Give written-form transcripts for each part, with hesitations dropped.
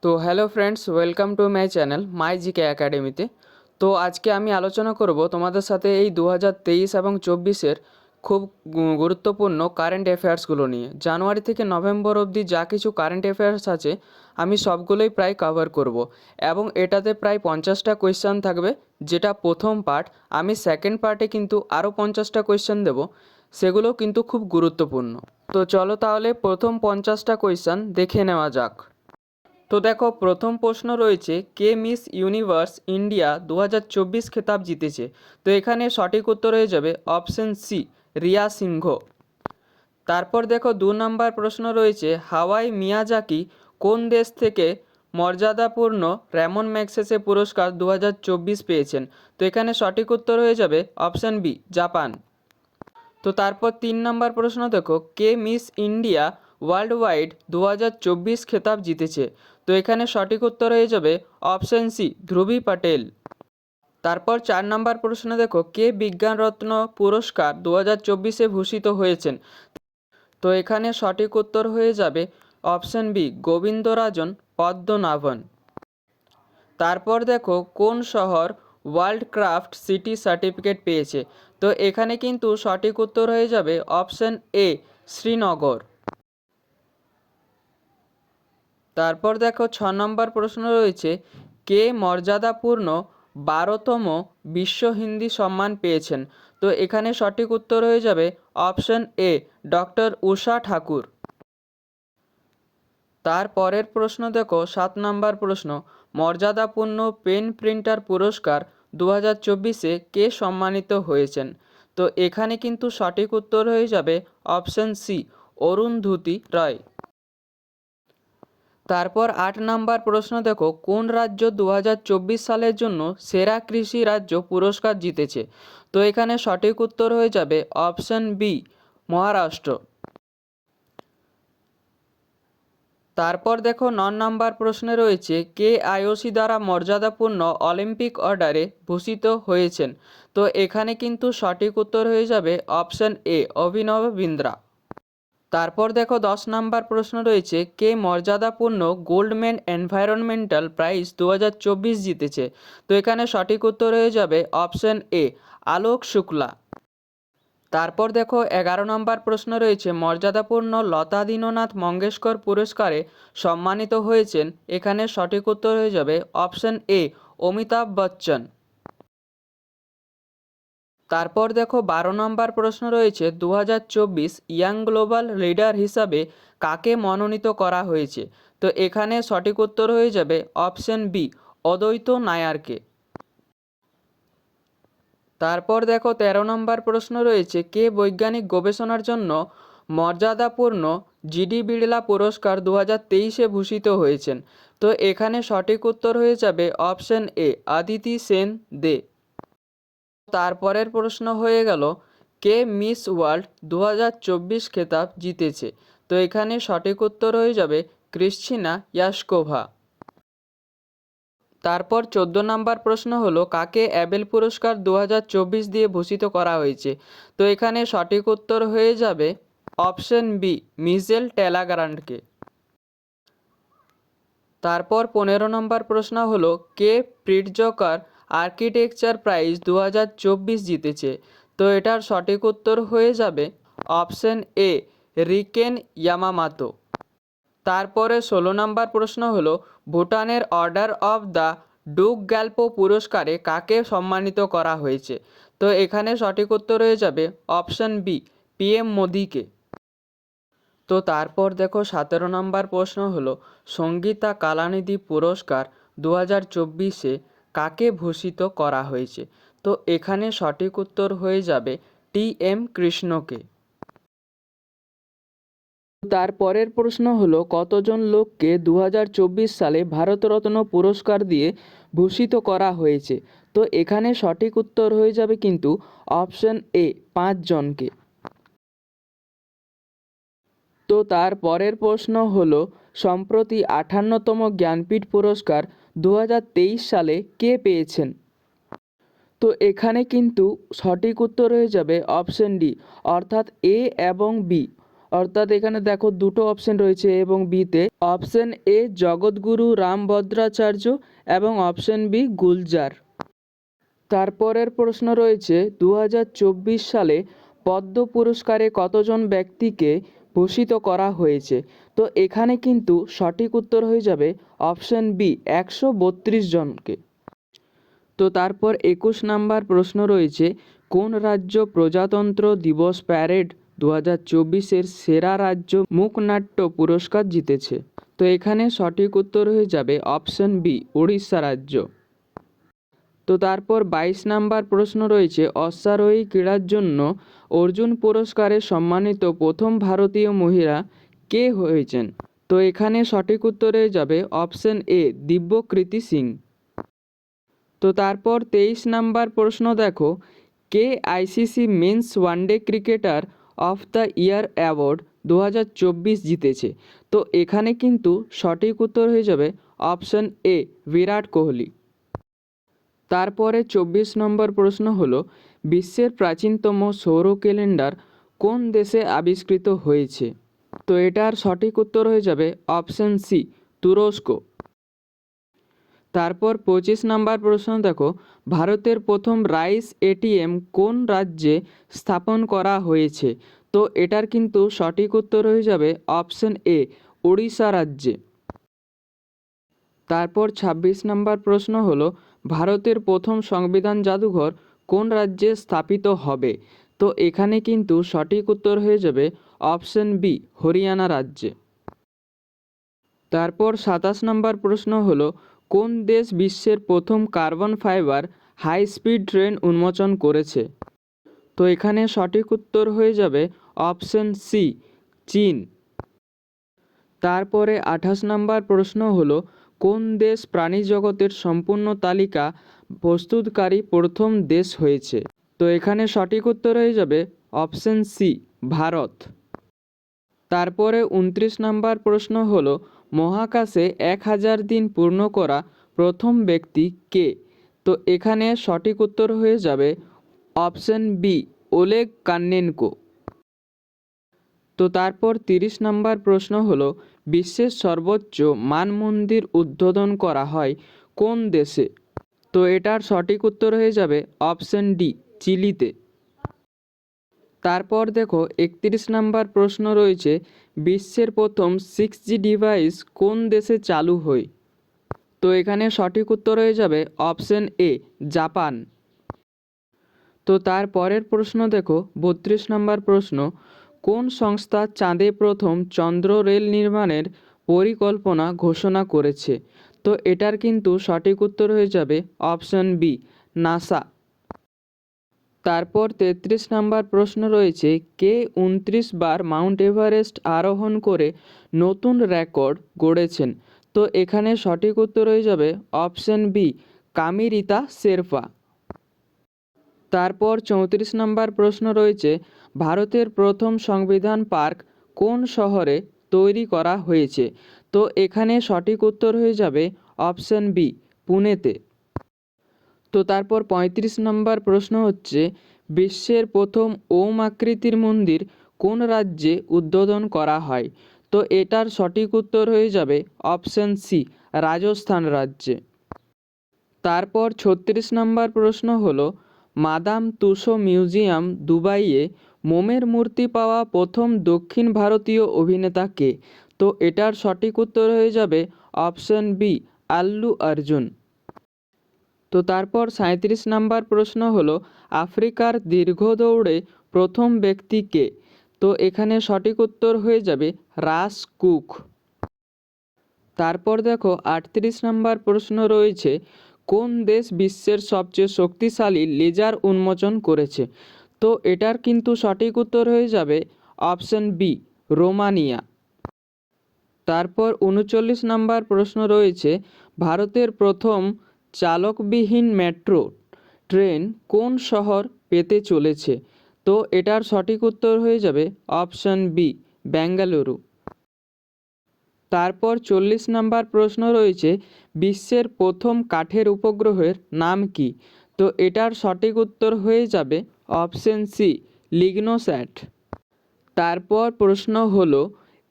তো hello friends, welcome to my channel my GK একাডেমিতে। তো আজকে আমি আলোচনা করব তোমাদের সাথে এই 2023 এবং 24-এর খুব গুরুত্বপূর্ণ কারেন্ট অ্যাফেয়ার্সগুলো নিয়ে। জানুয়ারি থেকে নভেম্বর অবধি যা কিছু কারেন্ট অ্যাফেয়ার্স আছে আমি সবগুলোই প্রায় কভার করব, এবং এটাতে প্রায় 50টা কোয়েশ্চেন থাকবে, যেটা প্রথম পার্ট। আমি সেকেন্ড পার্টে কিন্তু আরও 50টা কোয়েশ্চেন দেব, সেগুলো কিন্তু খুব গুরুত্বপূর্ণ। তো চলো তাহলে প্রথম 50টা কোয়েশ্চেন দেখে নেওয়া যাক। তো দেখো, প্রথম প্রশ্ন রয়েছে, কে মিস ইউনিভার্স ইন্ডিয়া 2024 খেতাব জিতেছে? তো এখানে সঠিক উত্তর হয়ে যাবে অপশন সি, রিয়া সিংহ। তারপর দেখো, 2 নম্বর প্রশ্ন রয়েছে, হাওয়াই মিয়াজাকি কোন দেশ থেকে মর্যাদাপূর্ণ র্যামন ম্যাগসেসে পুরস্কার 2024 পেয়েছেন? তো এখানে সঠিক উত্তর হয়ে যাবে অপশন বি, জাপান। তো তারপর 3 নম্বর প্রশ্ন দেখো, কে মিস ইন্ডিয়া ওয়ার্ল্ড ওয়াইড 2024 খেতাব জিতেছে? তো এখানে সঠিক উত্তর হয়ে যাবে অপশন সি, ধ্রুবী পাটেল। তারপর 4 নম্বর প্রশ্ন দেখো, কে বিজ্ঞানরত্ন পুরস্কার 2024-এ ভূষিত হয়েছেন? তো এখানে সঠিক উত্তর হয়ে যাবে অপশন বি, গোবিন্দরাজন পদ্মনাভন। তারপর দেখো, কোন শহর ওয়ার্ল্ড ক্রাফট সিটি সার্টিফিকেট পেয়েছে? তো এখানে কিন্তু সঠিক উত্তর হয়ে যাবে অপশন এ, শ্রীনগর। তারপর দেখো, 6 নম্বর প্রশ্ন রয়েছে, কে মর্যাদাপূর্ণ 12তম বিশ্ব হিন্দি সম্মান পেয়েছেন? তো এখানে সঠিক উত্তর হয়ে যাবে অপশন এ, ডক্টর উষা ঠাকুর। তারপরের প্রশ্ন দেখো, 7 নম্বর প্রশ্ন, মর্যাদাপূর্ণ পেন প্রিন্টার পুরস্কার 2024-এ কে সম্মানিত হয়েছেন? তো এখানে কিন্তু সঠিক উত্তর হয়ে যাবে অপশন সি, অরুন্ধতী রয়। তারপর 8 নম্বর প্রশ্ন দেখো, কোন রাজ্য 2024 সালের জন্য সেরা কৃষি রাজ্য পুরস্কার জিতেছে? তো এখানে সঠিক উত্তর হয়ে যাবে অপশন বি, মহারাষ্ট্র। তারপর দেখো, 9 নম্বর প্রশ্নে রয়েছে, কে আইওসি দ্বারা মর্যাদাপূর্ণ অলিম্পিক অর্ডারে ভূষিত হয়েছেন? তো এখানে কিন্তু সঠিক উত্তর হয়ে যাবে অপশন এ, অভিনব বিন্দ্রা। তারপর দেখো, 10 নম্বর প্রশ্ন রয়েছে, কে মর্যাদাপূর্ণ গোল্ডম্যান এনভায়রনমেন্টাল প্রাইজ 2024 জিতেছে? তো এখানে সঠিক উত্তর হয়ে যাবে অপশন এ, আলোক শুক্লা। তারপর দেখো, 11 নম্বর প্রশ্ন রয়েছে, মর্যাদাপূর্ণ লতা দীননাথ মঙ্গেশকর পুরস্কারে সম্মানিত হয়েছেন? এখানে সঠিক উত্তর হয়ে যাবে অপশন এ, অমিতাভ বচ্চন। তারপর দেখো, 12 নম্বর প্রশ্ন রয়েছে, 2024 ইয়াং গ্লোবাল লিডার হিসাবে কাকে মনোনীত করা হয়েছে? তো এখানে সঠিক উত্তর হয়ে যাবে অপশন বি, অদ্বৈত নায়ারকে। তারপর দেখো, 13 নম্বর প্রশ্ন রয়েছে, কে বৈজ্ঞানিক গবেষণার জন্য মর্যাদাপূর্ণ জিডি বিড়লা পুরস্কার 2023-এ ভূষিত হয়েছেন? তো এখানে সঠিক উত্তর হয়ে যাবে অপশন এ, আদিতি সেন দে। তারপরের প্রশ্ন হয়ে গেল, কে মিস ওয়ার্ল্ড 2024 খেতাব জিতেছে? তো এখানে সঠিক উত্তর হয়ে যাবে ক্রিশ্চিনা ইয়াশকোভা। তারপর 14 নম্বর প্রশ্ন হলো, কাকে অ্যাবেল পুরস্কার 2024 দিয়ে ভূষিত করা হয়েছে? তো এখানে সঠিক উত্তর হয়ে যাবে অপশন বি, মিজেল টেলাগ্রান্টকে। তারপর 15 নম্বর প্রশ্ন হলো, কে প্রিটজকার আর্কিটেকচার প্রাইজ 2024 জিতেছে? তো এটার সঠিক উত্তর হয়ে যাবে অপশন এ, রিকেন ইয়ামামাতো। তারপরে 16 নম্বর প্রশ্ন হলো, ভুটানের অর্ডার অফ দ্য ডুক গ্যালপো পুরস্কারে কাকে সম্মানিত করা হয়েছে? তো এখানে সঠিক উত্তর হয়ে যাবে অপশন বি, পিএম মোদিকে। তো তারপর দেখো, 17 নম্বর প্রশ্ন হলো, সঙ্গীতা কালানিধি পুরস্কার 2024-এ কাকে ভূষিত করা হয়েছে? তো এখানে সঠিক উত্তর হয়ে যাবে টি এম কৃষ্ণকে। তারপরের প্রশ্ন হলো, কতজন লোককে 2024 সালে ভারতরত্ন পুরস্কার দিয়ে ভূষিত করা হয়েছে? তো এখানে সঠিক উত্তর হয়ে যাবে কিন্তু অপশন এ, 5 জনকে। তো তার পরের প্রশ্ন হলো, সম্প্রতি 58তম জ্ঞানপীঠ পুরস্কার 2023 সালে কে পেয়েছেন? তো এখানে কিন্তু সঠিক উত্তর হয়ে যাবে অপশন ডি, অর্থাৎ এ এবং বি, অর্থাৎ এখানে দেখো দুটো অপশন রয়েছে এবং বিতে অপশন এ জগৎগুরু রামভদ্রাচার্য এবং অপশন বি গুলজার। তারপরের প্রশ্ন রয়েছে 2024 সালে পদ্ম পুরস্কারে কতজন ব্যক্তিকে ভূষিত করা হয়েছে? তো এখানে কিন্তু সঠিক উত্তর হয়ে যাবে অপশন বি 132 জনকে। তো তারপর 21 নাম্বার প্রশ্ন রয়েছে কোন রাজ্য প্রজাতন্ত্র দিবস প্যারেড 2024-এর সেরা রাজ্য মূকনাট্য পুরস্কার জিতেছে? তো এখানে সঠিক উত্তর হয়ে যাবে অপশন বি উড়িষ্যা রাজ্য। তো তারপর 22 নাম্বার প্রশ্ন রয়েছে অশ্বারোহী ক্রীড়ার জন্য অর্জুন পুরস্কারে সম্মানিত প্রথম ভারতীয় মহিলা কে হয়েছেন? তো এখানে সঠিক উত্তর হয়ে যাবে অপশন এ দিব্যকৃতি সিং। তো তারপর 23 নাম্বার প্রশ্ন দেখো কে ICC men's one day cricketer of the year award 2024 জিতেছে? তো এখানে কিন্তু সঠিক উত্তর হয়ে যাবে অপশন এ বিরাট কোহলি। তারপরে 24 নম্বর প্রশ্ন হলো বিশ্বের প্রাচীনতম সৌর ক্যালেন্ডার কোন দেশে আবিষ্কৃত হয়েছে? তো এটার সঠিক উত্তর হয়ে যাবে অপশন সি তুরস্ক। তারপর 25 নাম্বার প্রশ্ন দেখো ভারতের প্রথম রাইস এটিএম কোন রাজ্যে স্থাপন করা হয়েছে? তো এটার কিন্তু সঠিক উত্তর হয়ে যাবে অপশন এ ওড়িশা রাজ্যে। তারপর 26 নাম্বার প্রশ্ন হলো ভারতের প্রথম সংবিধান জাদুঘর কোন রাজ্যে স্থাপিত হবে? তো এখানে কিন্তু সঠিক উত্তর হয়ে যাবে অপশন বি হরিয়ানা রাজ্যে। তারপর 27 নম্বর প্রশ্ন হলো কোন দেশ বিশ্বের প্রথম carbon fibre high speed train উন্মোচন করেছে? তো এখানে সঠিক উত্তর হয়ে যাবে অপশন সি চীন। তারপরে 28 নম্বর প্রশ্ন হলো কোন দেশ প্রাণীজগতের সম্পূর্ণ তালিকা প্রস্তুতকারী প্রথম দেশ হয়েছে? তো এখানে সঠিক উত্তর হয়ে যাবে অপশন সি ভারত। তারপরে 29 নম্বর প্রশ্ন হলো মহাকাশে 1000 দিন পূর্ণ করা প্রথম ব্যক্তি কে? তো এখানে সঠিক উত্তর হয়ে যাবে অপশন বি ওলেগ কান্নেনকো। তো তারপর 30 নম্বর প্রশ্ন হলো বিশ্বের সর্বোচ্চ মানমন্দির উদ্বোধন করা হয় কোন দেশে? তো এটার সঠিক উত্তর হয়ে যাবে অপশন ডি চিলিতে। তারপর দেখো 31 নম্বর প্রশ্ন রয়েছে বিশ্বের প্রথম 6G ডিভাইস কোন দেশে চালু হয়? তো এখানে সঠিক উত্তর হয়ে যাবে অপশন এ জাপান। তো তারপরের প্রশ্ন দেখো 32 নম্বর প্রশ্ন কোন সংস্থা চাঁদে প্রথম চন্দ্র রেল নির্মাণের পরিকল্পনা ঘোষণা করেছে? তো এটার কিন্তু সঠিক উত্তর হয়ে যাবে অপশন বি নাসা। তারপর 33 নম্বর প্রশ্ন রয়েছে কে 29 বার মাউন্ট এভারেস্ট আরোহণ করে নতুন রেকর্ড গড়েছেন? তো এখানে সঠিক উত্তর হয়ে যাবে অপশন বি কামিরিতা শেরপা। তারপর 34 নম্বর প্রশ্ন রয়েছে ভারতের প্রথম সংবিধান পার্ক কোন শহরে তৈরি করা হয়েছে? তো এখানে সঠিক উত্তর হয়ে যাবে অপশন বি পুনেতে। তো তারপর 35 নম্বর প্রশ্ন হচ্ছে বিশ্বের প্রথম ওম আকৃতির মন্দির কোন রাজ্যে উদ্বোধন করা হয়? তো এটার সঠিক উত্তর হয়ে যাবে অপশন সি রাজস্থান রাজ্যে। তারপর 36 নম্বর প্রশ্ন হলো মাদাম তুসো মিউজিয়াম দুবাইয়ে মোমের মূর্তি পাওয়া প্রথম দক্ষিণ ভারতীয় অভিনেতা কে? তো এটার সঠিক উত্তর হয়ে যাবে অপশন বি আল্লু অর্জুন। তো তারপর 37 নম্বর প্রশ্ন হলো আফ্রিকার দীর্ঘ দৌড়ে প্রথম ব্যক্তি কে? তো এখানে সঠিক উত্তর হয়ে যাবে রাস কুক। তারপর দেখো 38 নম্বর প্রশ্ন রয়েছে কোন দেশ বিশ্বের সবচেয়ে শক্তিশালী লেজার উন্মোচন করেছে? তো এটার কিন্তু সঠিক উত্তর হয়ে যাবে অপশন বি রোমানিয়া। তারপর 39 নম্বর প্রশ্ন রয়েছে ভারতের প্রথম চালকবিহীন মেট্রো ট্রেন কোন শহর পেতে চলেছে? তো এটার সঠিক উত্তর হয়ে যাবে অপশন বি বেঙ্গালুরু। তারপর 40 নম্বর প্রশ্ন রয়েছে বিশ্বের প্রথম কাঠের উপগ্রহের নাম কি? তো এটার সঠিক উত্তর হয়ে যাবে অপশন সি লিগনোস্যাট। তারপর প্রশ্ন হলো,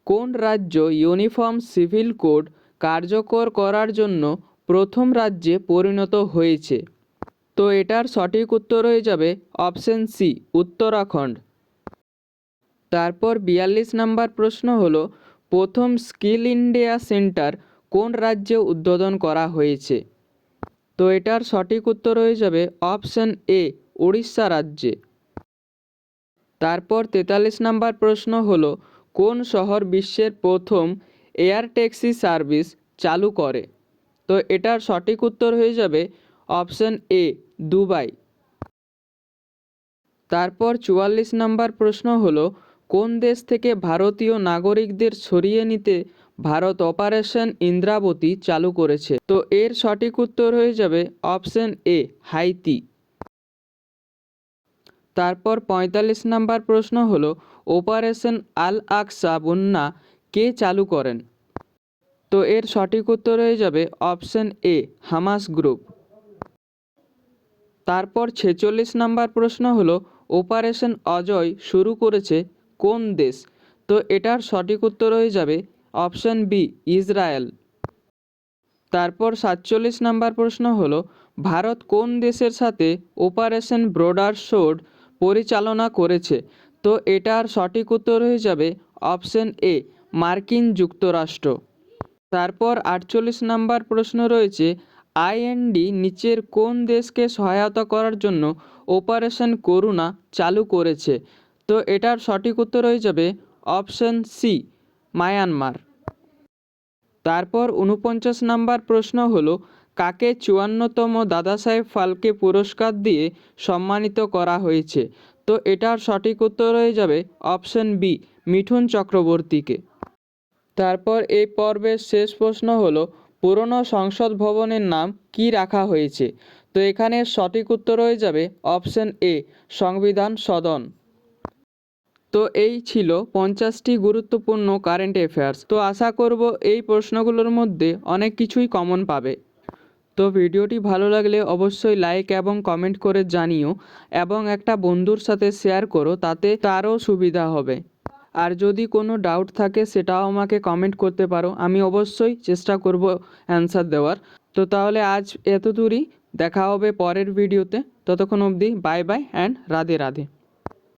কোন রাজ্য ইউনিফর্ম সিভিল কোড কার্যকর করার জন্য প্রথম রাজ্যে পরিণত হয়েছে? তো এটার সঠিক উত্তর হয়ে যাবে অপশন সি, উত্তরাখণ্ড। তারপর 42 নম্বর প্রশ্ন হলো, প্রথম স্কিল ইন্ডিয়া সেন্টার কোন রাজ্যে উদ্বোধন করা হয়েছে? তো এটার সঠিক উত্তর হয়ে যাবে অপশন এ, উড়িষ্যা রাজ্যে। তারপর 43 নম্বর প্রশ্ন হলো, কোন শহর বিশ্বের প্রথম এয়ার ট্যাক্সি সার্ভিস চালু করে? তো এটার সঠিক উত্তর হয়ে যাবে অপশন এ, দুবাই। তারপর 44 নম্বর প্রশ্ন হলো, কোন দেশ থেকে ভারতীয় নাগরিকদের সরিয়ে নিতে ভারত অপারেশন ইন্দ্রাবতী চালু করেছে? তো এর সঠিক উত্তর হয়ে যাবে অপশন এ, হাইতি। তারপর 45 নম্বর প্রশ্ন হলো, অপারেশন আল আকসা বন্যা কে চালু করেন? তো এর সঠিক উত্তর হয়ে যাবে অপশন এ, হামাস গ্রুপ। তারপর 46 নম্বর প্রশ্ন হলো, অপারেশন অজয় শুরু করেছে কোন দেশ? তো এটার সঠিক উত্তর হয়ে যাবে অপশন বি, ইসরায়েল। তারপর 47 নম্বর প্রশ্ন হলো, ভারত কোন দেশের সাথে অপারেশন ব্রডার শোর্ড পরিচালনা করেছে? তো এটার সঠিক উত্তর হয়ে যাবে অপশন এ, মার্কিন যুক্তরাষ্ট্র। তারপর 48 নম্বর প্রশ্ন রয়েছে, আইএনডি নিচের কোন দেশকে সহায়তা করার জন্য অপারেশন করুণা চালু করেছে? তো এটার সঠিক উত্তর হয়ে যাবে অপশন সি, মায়ানমার। তারপর 49 নম্বর প্রশ্ন হলো, কাকে 54তম দাদাসাহেব ফালকে পুরস্কার দিয়ে সম্মানিত করা হয়েছে? তো এটার সঠিক উত্তর হয়ে যাবে অপশন বি, মিঠুন চক্রবর্তীকে। তারপর এই পর্বের শেষ প্রশ্ন হলো, পুরনো সংসদ ভবনের নাম কি রাখা হয়েছে? তো এখানে সঠিক উত্তর হয়ে যাবে অপশন এ, সংবিধান সদন। তো এই ছিল 50টি গুরুত্বপূর্ণ কারেন্ট অ্যাফেয়ার্স। তো আশা করব এই প্রশ্নগুলোর মধ্যে অনেক কিছুই কমন পাবে। তো ভিডিওটি ভালো লাগলে অবশ্যই লাইক এবং কমেন্ট করে জানিও, এবং একটা বন্ধুর সাথে শেয়ার করো, তাতে তারও সুবিধা হবে। আর যদি কোনো ডাউট থাকে সেটাও আমাকে কমেন্ট করতে পারো, আমি অবশ্যই চেষ্টা করব অ্যান্সার দেওয়ার। তো তাহলে আজ এত দূরই, দেখা হবে পরের ভিডিওতে। ততক্ষণ অবধি bye bye and Radhe Radhe.